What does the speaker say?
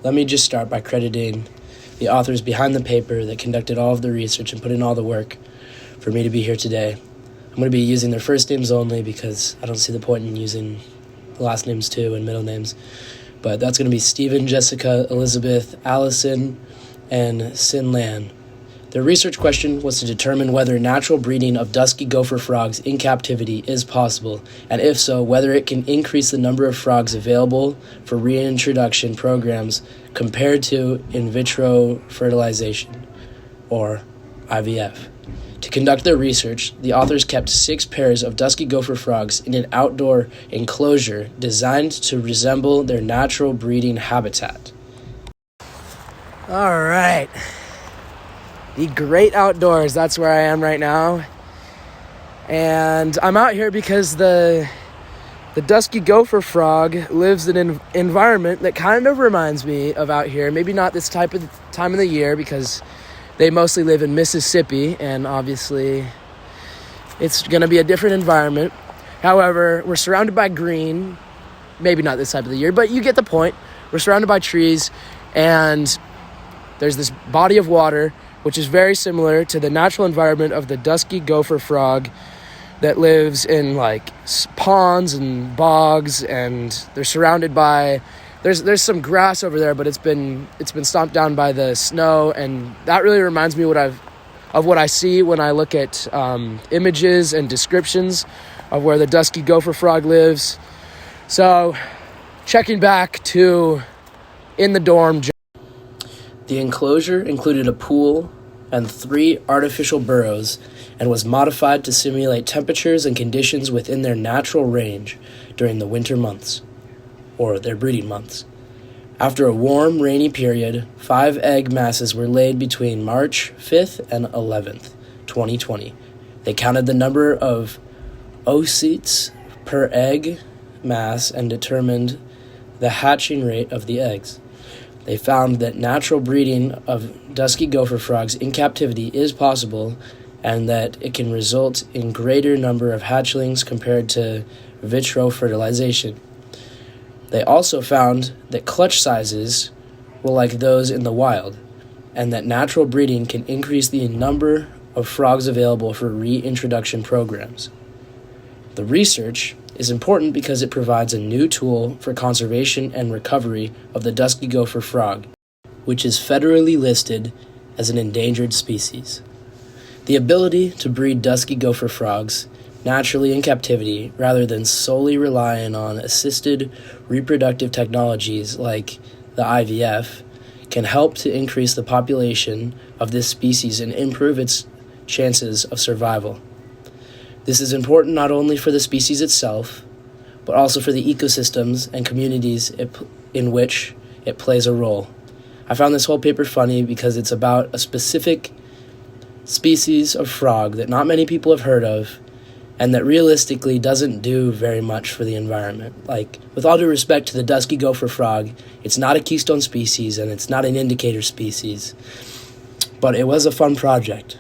Let me just start by crediting the authors behind the paper that conducted all of the research and put in all the work for me to be here today. I'm going to be using their first names only because I don't see the point in using last names too and middle names. But that's going to be Stephen, Jessica, Elizabeth, Allison, and Sin Lan. Their research question was to determine whether natural breeding of dusky gopher frogs in captivity is possible, and if so, whether it can increase the number of frogs available for reintroduction programs compared to in vitro fertilization, or IVF. To conduct their research, the authors kept 6 pairs of dusky gopher frogs in an outdoor enclosure designed to resemble their natural breeding habitat. All right. The great outdoors, that's where I am right now. And I'm out here because the dusky gopher frog lives in an environment that kind of reminds me of out here. Maybe not this type of time of the year because they mostly live in Mississippi, and obviously it's going to be a different environment. However, we're surrounded by green. Maybe not this type of the year, but you get the point. We're surrounded by trees, and there's this body of water which is very similar to the natural environment of the dusky gopher frog that lives in like ponds and bogs, and they're surrounded by there's some grass over there, but it's been stomped down by the snow, and that really reminds me of what I see when I look at images and descriptions of where the dusky gopher frog lives. So checking back to in the dorm. The enclosure included a pool and 3 artificial burrows and was modified to simulate temperatures and conditions within their natural range during the winter months, or their breeding months. After a warm, rainy period, 5 egg masses were laid between March 5th and 11th, 2020. They counted the number of oocytes per egg mass and determined the hatching rate of the eggs. They found that natural breeding of dusky gopher frogs in captivity is possible, and that it can result in greater number of hatchlings compared to vitro fertilization. They also found that clutch sizes were like those in the wild, and that natural breeding can increase the number of frogs available for reintroduction programs. The research is important because it provides a new tool for conservation and recovery of the dusky gopher frog, which is federally listed as an endangered species. The ability to breed dusky gopher frogs naturally in captivity rather than solely relying on assisted reproductive technologies like the IVF can help to increase the population of this species and improve its chances of survival. This is important not only for the species itself, but also for the ecosystems and communities in which it plays a role. I found this whole paper funny because it's about a specific species of frog that not many people have heard of, and that realistically doesn't do very much for the environment. Like, with all due respect to the dusky gopher frog, it's not a keystone species and it's not an indicator species, but it was a fun project.